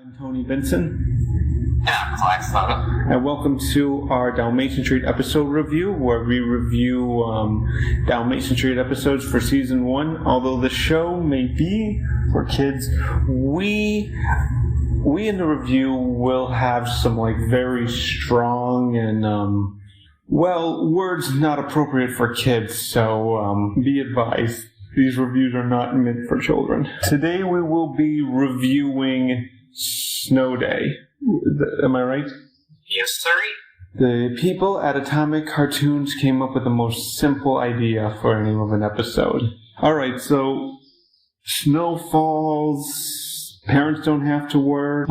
I'm Tony Benson. Yeah, Alex. And welcome to our Dalmatian Street episode review, where we review Dalmatian Street episodes for season 1. Although the show may be for kids, we in the review will have some very strong and words not appropriate for kids. So be advised, these reviews are not meant for children. Today we will be reviewing Snow Day. Am I right? Yes, sir. The people at Atomic Cartoons came up with the most simple idea for a name of an episode. Alright, so snow falls, parents don't have to work.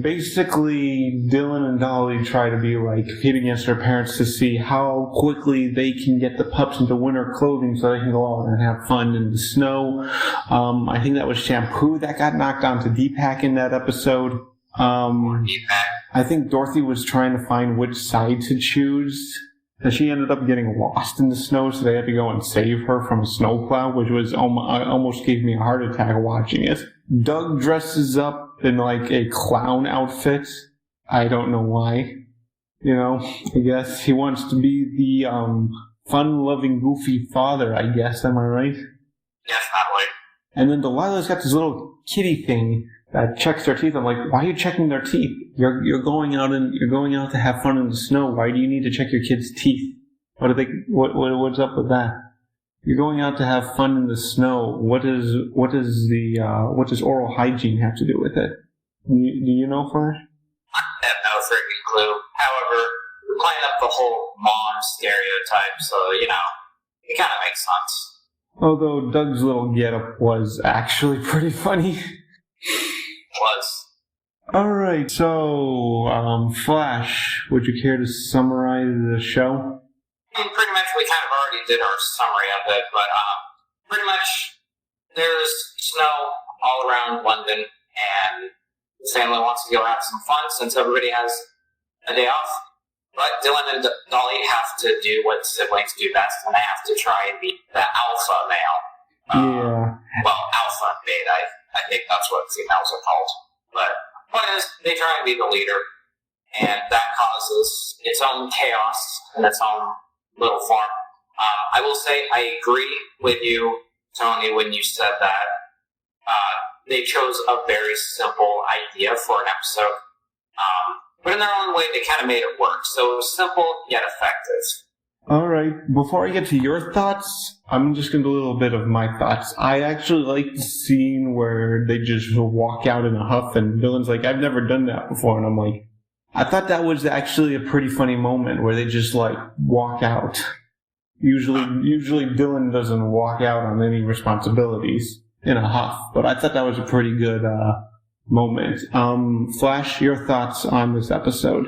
Basically, Dylan and Dolly try to be compete against their parents to see how quickly they can get the pups into winter clothing so they can go out and have fun in the snow. I think that was Shampoo that got knocked onto Deepak in that episode. I think Dorothy was trying to find which side to choose. And she ended up getting lost in the snow, so they had to go and save her from a snowplow, which was almost gave me a heart attack watching it. Doug dresses up in a clown outfit. I don't know why. I guess he wants to be the fun-loving, goofy father, I guess. Am I right? Definitely. And then Delilah's got this little kitty thing that checks their teeth. I'm like, why are you checking their teeth? You're going out to have fun in the snow. Why do you need to check your kids' teeth? What's up with that? You're going out to have fun in the snow. What does oral hygiene have to do with it? Do you know, Flash? I have no freaking clue. However, we're playing up the whole mom stereotype, so it kind of makes sense. Although Doug's little getup was actually pretty funny. Was. Alright, so, Flash, would you care to summarize the show? Pretty much, we kind of already did our summary of it, but pretty much there's snow all around London, and the family wants to go have some fun since everybody has a day off. But Dylan and Dolly have to do what siblings do best, and they have to try and be the alpha male. Well, alpha and beta, I think that's what females are called. But the point is, they try and be the leader, and that causes its own chaos in its own little form. I will say I agree with you, Tony, when you said that they chose a very simple idea for an episode. But in their own way, they kind of made it work. So it was simple, yet effective. Alright, before I get to your thoughts, I'm just going to do a little bit of my thoughts. I actually like the scene where they just walk out in a huff, and Dylan's like, I've never done that before. And I'm like, I thought that was actually a pretty funny moment where they just walk out. Usually Dylan doesn't walk out on any responsibilities in a huff, but I thought that was a pretty good moment. Flash, your thoughts on this episode?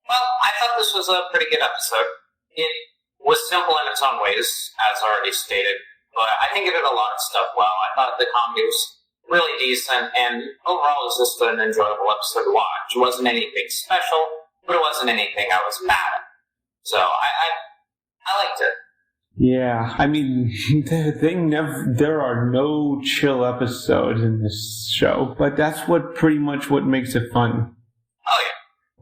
Well, I thought this was a pretty good episode. It was simple in its own ways, as already stated, but I think it did a lot of stuff well. I thought the comedy was really decent, and overall it was just an enjoyable episode to watch. It wasn't anything special, but it wasn't anything I was mad at. So I liked it. Yeah, I mean, there are no chill episodes in this show, but that's pretty much what makes it fun. Oh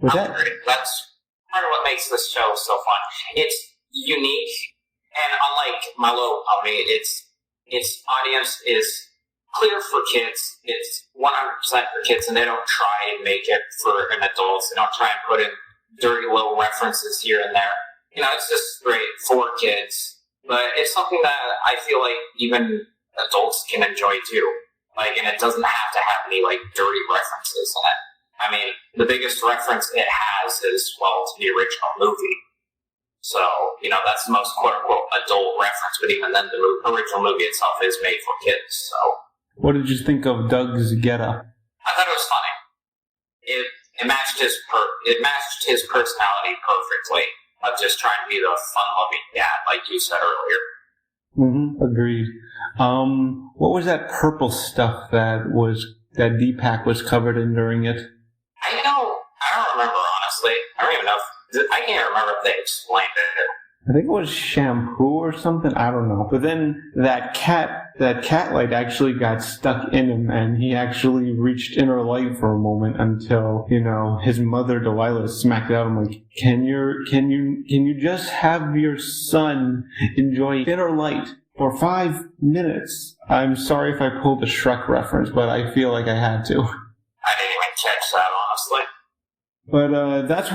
yeah, I agree. That's part of what makes this show so fun. It's unique, and unlike Milo, its audience is clear for kids. It's 100% for kids, and they don't try and make it for an adult. They don't try and put in dirty little references here and there. It's just great for kids. But it's something that I feel like even adults can enjoy too. And it doesn't have to have any dirty references in it. I mean, the biggest reference it has is, to the original movie. So, that's the most quote-unquote adult reference, but even then, the original movie itself is made for kids, so. What did you think of Doug's getup? I thought it was funny. It matched his personality perfectly, of just trying to be the fun-loving dad, like you said earlier. Agreed. What was that purple stuff that Deepak was covered in during it? I don't remember, honestly. I don't even know I can't remember if they explained it. I think it was shampoo or something. I don't know. But then that cat light actually got stuck in him, and he actually reached inner light for a moment until, his mother Delilah smacked it out. I'm like, can you just have your son enjoy inner light for 5 minutes? I'm sorry if I pulled the Shrek reference, but I feel like I had to. I didn't even catch that, honestly. But that's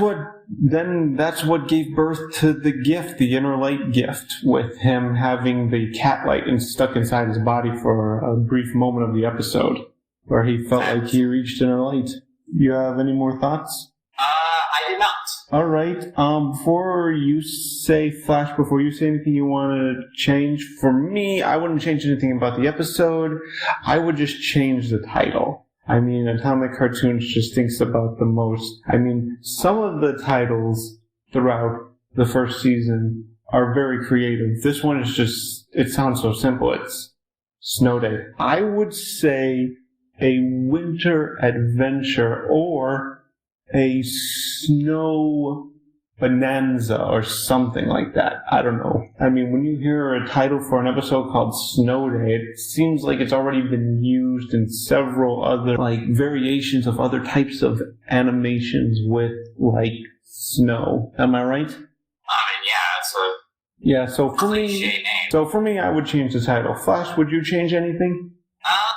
what gave birth to the gift, the inner light gift, with him having the cat light stuck inside his body for a brief moment of the episode, where he felt like he reached inner light. You have any more thoughts? I did not. All right. Before you say anything you want to change, for me, I wouldn't change anything about the episode. I would just change the title. Atomic Cartoons just thinks about the most. Some of the titles throughout the first season are very creative. This one is just, it sounds so simple. It's Snow Day. I would say a winter adventure or a snow bonanza or something like that. I don't know. When you hear a title for an episode called Snow Day, it seems like it's already been used in several other, variations of other types of animations with, snow. Am I right? Yeah, so for me, I would change the title. Flash, would you change anything? I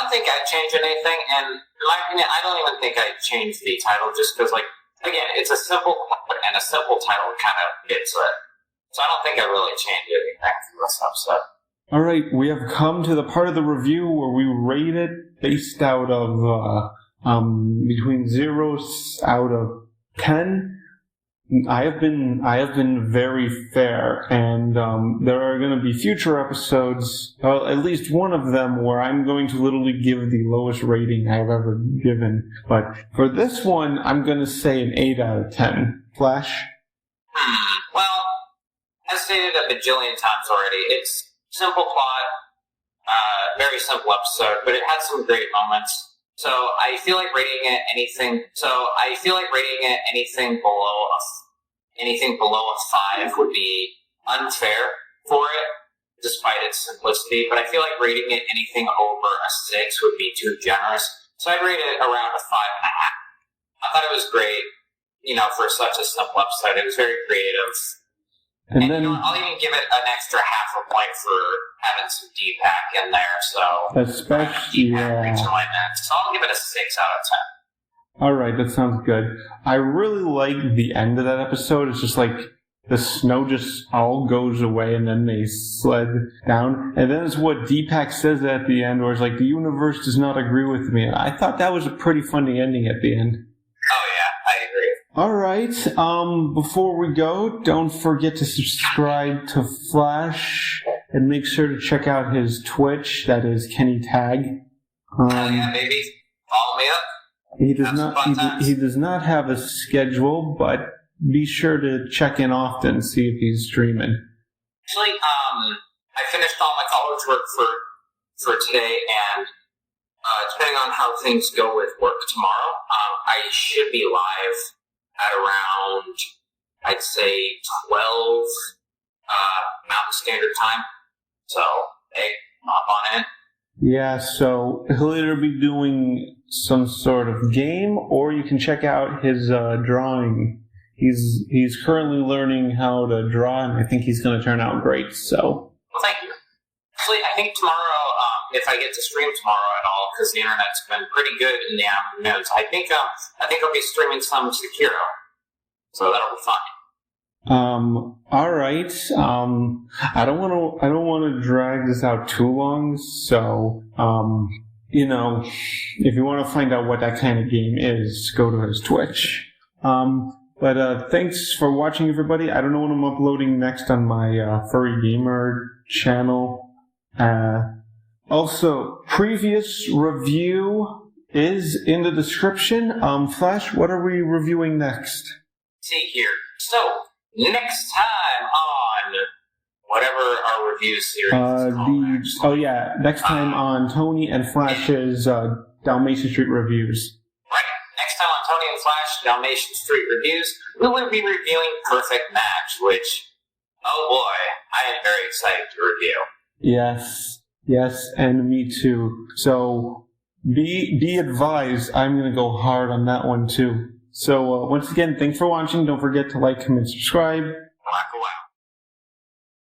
don't think I'd change anything, and in my opinion, I don't even think I'd change the title just because, again, it's a simple plot, and a simple title kind of gets it. So I don't think I really changed anything for this episode. All right, we have come to the part of the review where we rate it based out of between 0 out of 10. I have been very fair, and there are going to be future episodes, well, at least one of them, where I'm going to literally give the lowest rating I've ever given. But for this one, I'm going to say an 8 out of 10. Flash? Well, as stated a bajillion times already, it's simple plot, very simple episode, but it had some great moments. So I feel like rating it anything below a 5 would be unfair for it, despite its simplicity. But I feel like rating it anything over a 6 would be too generous. So I'd rate it around a 5.5. I thought it was great, for such a simple episode. It was very creative. And then, I'll even give it an extra half a point for having some Deepak in there. So especially, so I'll give it a 6 out of 10. All right, that sounds good. I really like the end of that episode. It's just the snow just all goes away, and then they sled down. And then it's what Deepak says at the end, where it's the universe does not agree with me. And I thought that was a pretty funny ending at the end. Oh yeah, I agree. All right. Before we go, don't forget to subscribe to Flash and make sure to check out his Twitch. That is Kenny Tag. Yeah, baby. Follow me up. He does not have a schedule, but be sure to check in often, see if he's streaming. Actually, I finished all my college work for today, and depending on how things go with work tomorrow, I should be live at around, I'd say, 12 Mountain Standard Time. So, hey, hop on in. Yeah, so he'll either be doing some sort of game, or you can check out his drawing. He's currently learning how to draw, and I think he's going to turn out great. So, well, thank you. Actually, I think tomorrow, if I get to stream tomorrow at all, because the internet's been pretty good in the afternoons, I think I'll be streaming some Sekiro, so that'll be fun. All right. I don't want to drag this out too long. So, if you want to find out what that kind of game is, go to his Twitch. But thanks for watching, everybody. I don't know when I'm uploading next on my Furry Gamer channel. Also, previous review is in the description. Flash, what are we reviewing next? See here. So, next time on whatever our review series is called. Next time on Tony and Flash's Dalmatian Street reviews. Right. Next time on Tony and Flash Dalmatian Street Reviews, we will be reviewing Perfect Match, which, oh boy, I am very excited to review. Yes, and me too. So be advised, I'm going to go hard on that one too. So once again, thanks for watching. Don't forget to like, comment, subscribe. Rock away.